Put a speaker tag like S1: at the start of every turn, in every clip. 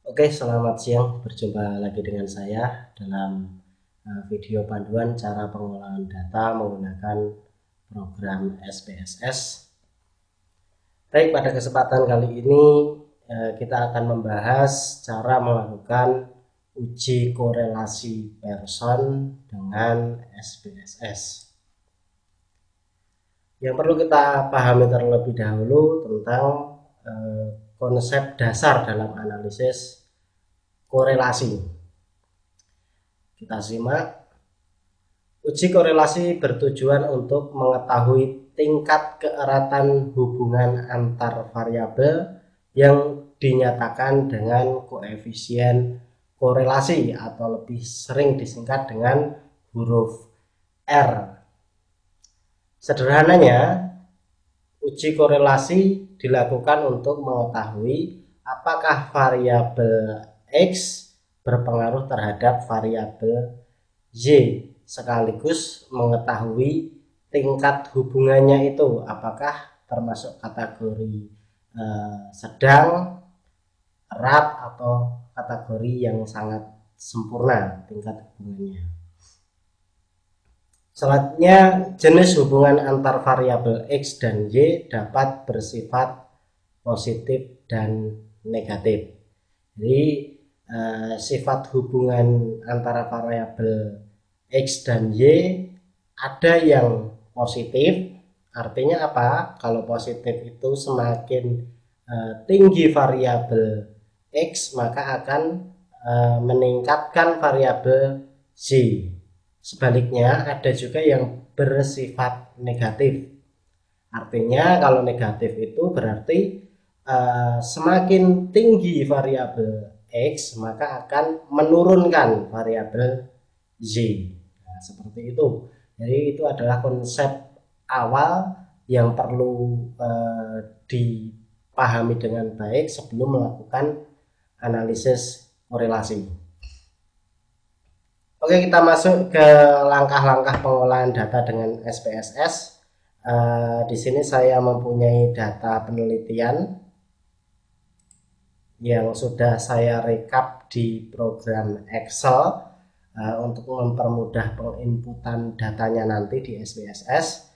S1: Oke, selamat siang. Berjumpa lagi dengan saya dalam video panduan cara pengolahan data menggunakan program SPSS. Baik, pada kesempatan kali ini kita akan membahas cara melakukan uji korelasi person dengan SPSS. Yang perlu kita pahami terlebih dahulu tentang konsep dasar dalam analisis korelasi. Kita simak. Uji korelasi bertujuan untuk mengetahui tingkat keeratan hubungan antar variabel yang dinyatakan dengan koefisien korelasi atau lebih sering disingkat dengan huruf R. Sederhananya, uji korelasi dilakukan untuk mengetahui apakah variabel X berpengaruh terhadap variabel Y, sekaligus mengetahui tingkat hubungannya itu apakah termasuk kategori sedang, erat, atau kategori yang sangat sempurna tingkat hubungannya. Selanjutnya, jenis hubungan antar variabel X dan Y dapat bersifat positif dan negatif. Jadi sifat hubungan antara variabel X dan Y ada yang positif, artinya apa? Kalau positif itu semakin tinggi variabel X maka akan meningkatkan variabel Y. Sebaliknya ada juga yang bersifat negatif, artinya kalau negatif itu berarti semakin tinggi variabel X maka akan menurunkan variabel Y. Nah, seperti itu. Jadi itu adalah konsep awal yang perlu dipahami dengan baik sebelum melakukan analisis korelasi. Oke, kita masuk ke langkah-langkah pengolahan data dengan SPSS. Di sini saya mempunyai data penelitian yang sudah saya rekap di program Excel untuk mempermudah penginputan datanya nanti di SPSS.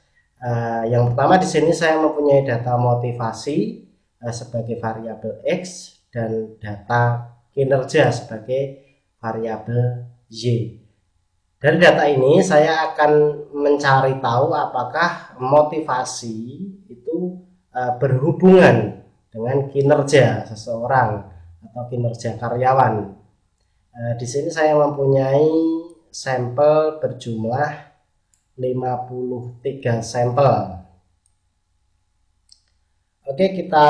S1: Yang pertama di sini saya mempunyai data motivasi sebagai variabel X dan data kinerja sebagai variabel Y. Dari data ini saya akan mencari tahu apakah motivasi itu berhubungan dengan kinerja seseorang atau kinerja karyawan. Di sini saya mempunyai sampel berjumlah 53 sampel. Oke, kita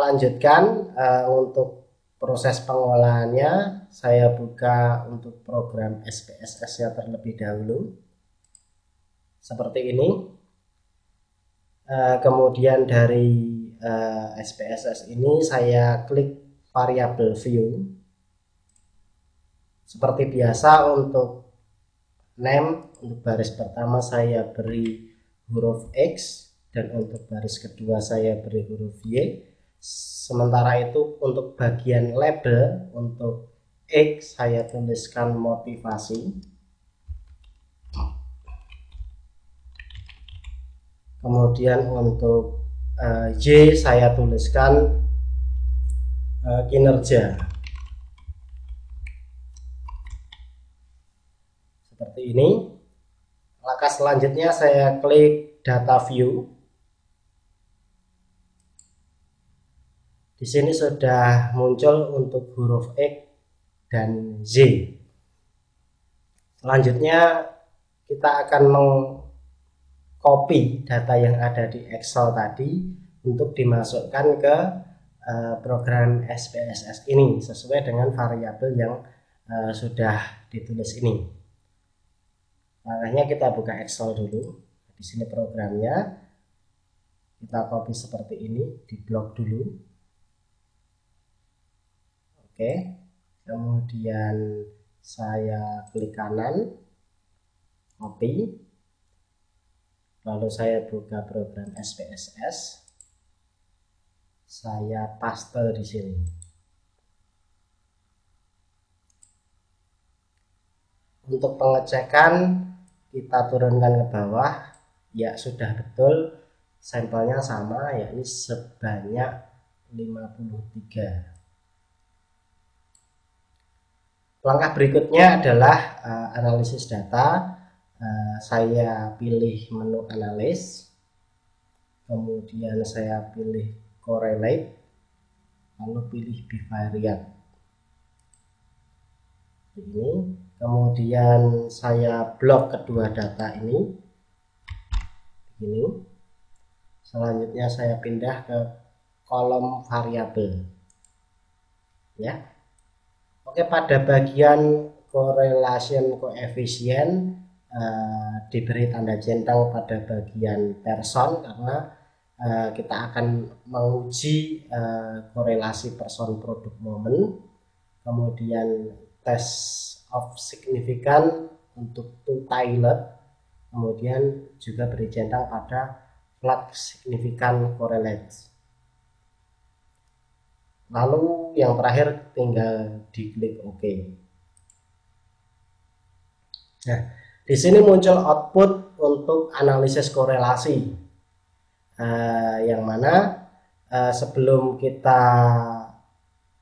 S1: lanjutkan untuk proses pengolahannya. Saya buka untuk program SPSS-nya terlebih dahulu. Seperti ini. Kemudian dari SPSS ini saya klik variabel view. Seperti biasa untuk name, untuk baris pertama saya beri huruf X dan untuk baris kedua saya beri huruf Y. Sementara itu untuk bagian label, untuk X saya tuliskan motivasi. Kemudian untuk Y saya tuliskan kinerja. Seperti ini. Langkah selanjutnya saya klik data view. Di sini sudah muncul untuk huruf X dan Z. Selanjutnya kita akan mengcopy data yang ada di Excel tadi untuk dimasukkan ke program SPSS ini sesuai dengan variabel yang sudah ditulis ini. Makanya kita buka Excel dulu. Di sini programnya kita copy seperti ini, di blok dulu. Oke, kemudian saya klik kanan, copy, lalu saya buka program SPSS, saya paste di sini. Untuk pengecekan kita turunkan ke bawah, ya sudah betul sampelnya sama, yakni sebanyak 53. Langkah berikutnya adalah analisis data. Saya pilih menu analis, kemudian saya pilih correlate, lalu pilih bivariate ini, kemudian saya blok kedua data ini. Selanjutnya saya pindah ke kolom variabel ya. Oke, pada bagian correlation coefficient diberi tanda centang pada bagian person karena kita akan menguji korelasi person produk moment. Kemudian test of significant untuk two Taylor, kemudian juga beri centang pada flat significant correlates. Lalu yang terakhir tinggal diklik OK. Nah, di sini muncul output untuk analisis korelasi, yang mana sebelum kita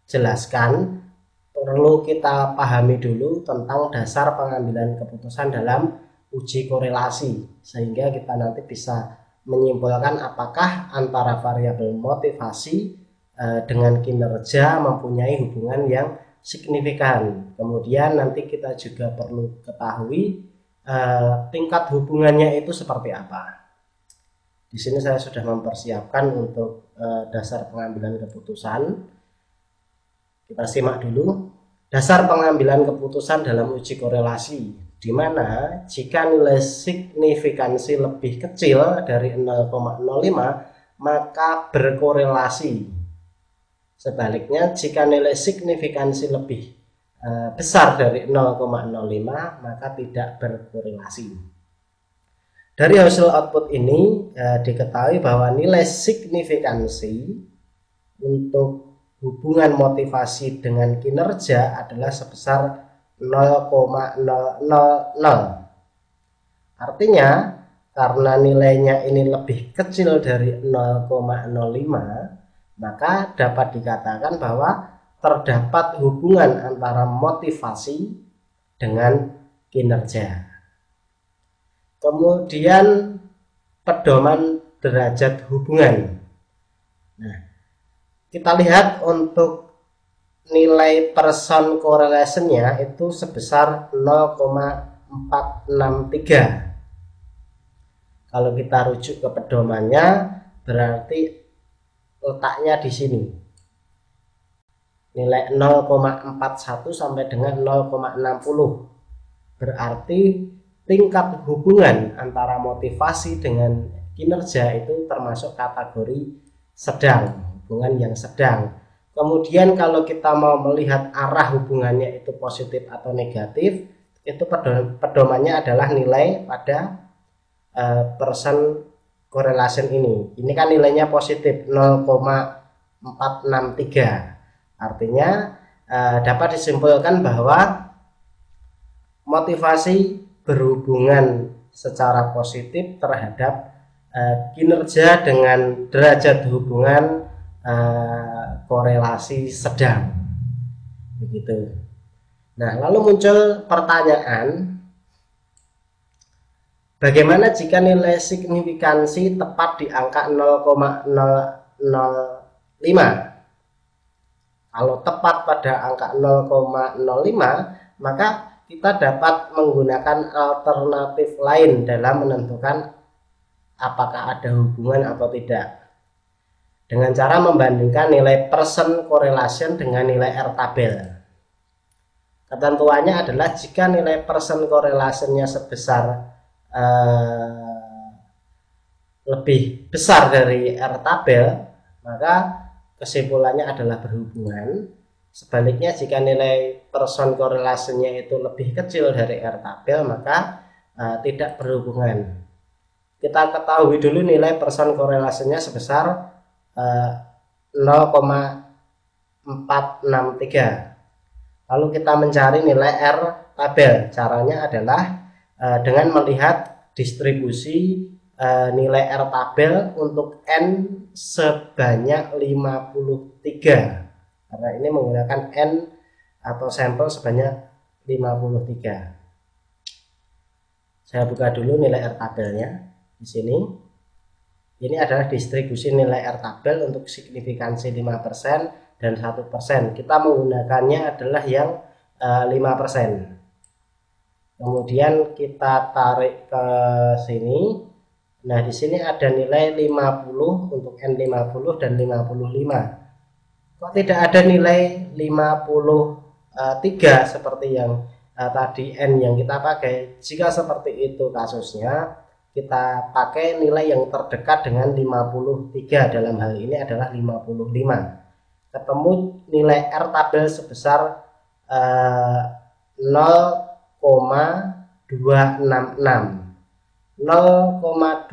S1: jelaskan, perlu kita pahami dulu tentang dasar pengambilan keputusan dalam uji korelasi, sehingga kita nanti bisa menyimpulkan apakah antara variabel motivasi dengan kinerja mempunyai hubungan yang signifikan. Kemudian nanti kita juga perlu ketahui tingkat hubungannya itu seperti apa. Di sini saya sudah mempersiapkan untuk dasar pengambilan keputusan. Kita simak dulu dasar pengambilan keputusan dalam uji korelasi, di mana jika nilai signifikansi lebih kecil dari 0,05 maka berkorelasi. Sebaliknya jika nilai signifikansi lebih besar dari 0,05 maka tidak berkorelasi. Dari hasil output ini diketahui bahwa nilai signifikansi untuk hubungan motivasi dengan kinerja adalah sebesar 0,000. Artinya karena nilainya ini lebih kecil dari 0,05 maka dapat dikatakan bahwa terdapat hubungan antara motivasi dengan kinerja. Kemudian pedoman derajat hubungan. Nah, kita lihat untuk nilai person correlation-nya itu sebesar 0,463. Kalau kita rujuk ke pedomannya berarti letaknya di sini. Nilai 0,41 sampai dengan 0,60. Berarti tingkat hubungan antara motivasi dengan kinerja itu termasuk kategori sedang, hubungan yang sedang. Kemudian kalau kita mau melihat arah hubungannya itu positif atau negatif, itu pedomannya adalah nilai pada person correlation ini. Ini kan nilainya positif 0,463. Artinya dapat disimpulkan bahwa motivasi berhubungan secara positif terhadap kinerja dengan derajat hubungan korelasi sedang. Begitu. Nah, lalu muncul pertanyaan, bagaimana jika nilai signifikansi tepat di angka 0,005? Kalau tepat pada angka 0,05, maka kita dapat menggunakan alternatif lain dalam menentukan apakah ada hubungan atau tidak, dengan cara membandingkan nilai person correlation dengan nilai R tabel. Ketentuannya adalah jika nilai person correlation-nya sebesar lebih besar dari R tabel, maka kesimpulannya adalah berhubungan. Sebaliknya jika nilai person correlation-nya itu lebih kecil dari R tabel, maka tidak berhubungan. Kita ketahui dulu nilai person correlation-nya sebesar 0,463. Lalu kita mencari nilai R tabel. Caranya adalah dengan melihat distribusi nilai R tabel untuk N sebanyak 53, karena ini menggunakan N atau sampel sebanyak 53. Saya buka dulu nilai R tabelnya di sini. Ini adalah distribusi nilai R tabel untuk signifikansi 5% dan 1%. Kita menggunakannya adalah yang 5%. Kemudian kita tarik ke sini. Nah, di sini ada nilai 50 untuk N50 dan 55. Kok tidak ada nilai 53 seperti yang tadi N yang kita pakai? Jika seperti itu kasusnya, kita pakai nilai yang terdekat dengan 53, dalam hal ini adalah 55. Ketemu nilai R tabel sebesar 0,266. 0,266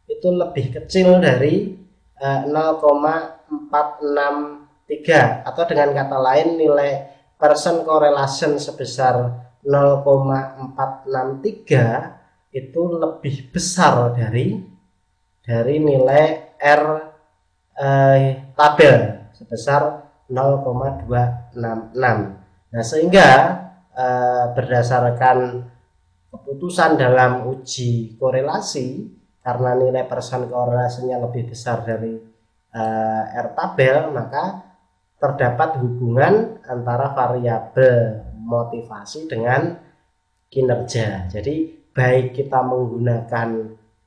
S1: itu lebih kecil dari 0,463, atau dengan kata lain nilai Pearson correlation sebesar 0,463 itu lebih besar dari nilai R tabel sebesar 0,266. Nah, sehingga berdasarkan keputusan dalam uji korelasi, karena nilai Pearson korelasinya lebih besar dari R tabel, maka terdapat hubungan antara variabel motivasi dengan kinerja. Jadi baik kita menggunakan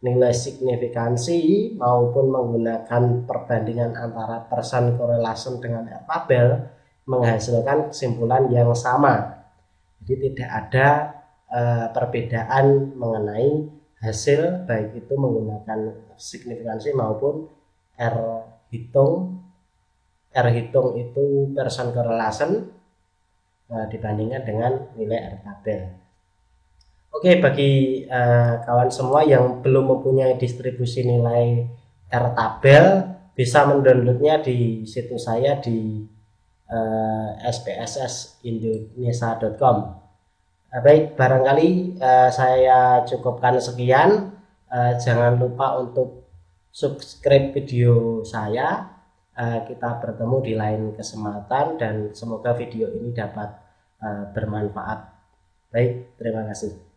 S1: nilai signifikansi maupun menggunakan perbandingan antara Pearson correlation dengan R tabel menghasilkan kesimpulan yang sama. Jadi tidak ada perbedaan mengenai hasil, baik itu menggunakan signifikansi maupun R hitung. R hitung itu Pearson correlation dibandingkan dengan nilai R tabel. Oke, bagi kawan semua yang belum mempunyai distribusi nilai R tabel, bisa mendownloadnya di situs saya di spssindonesia.com. Baik, barangkali saya cukupkan sekian. Jangan lupa untuk subscribe video saya. Kita bertemu di lain kesempatan dan semoga video ini dapat bermanfaat. Baik, terima kasih.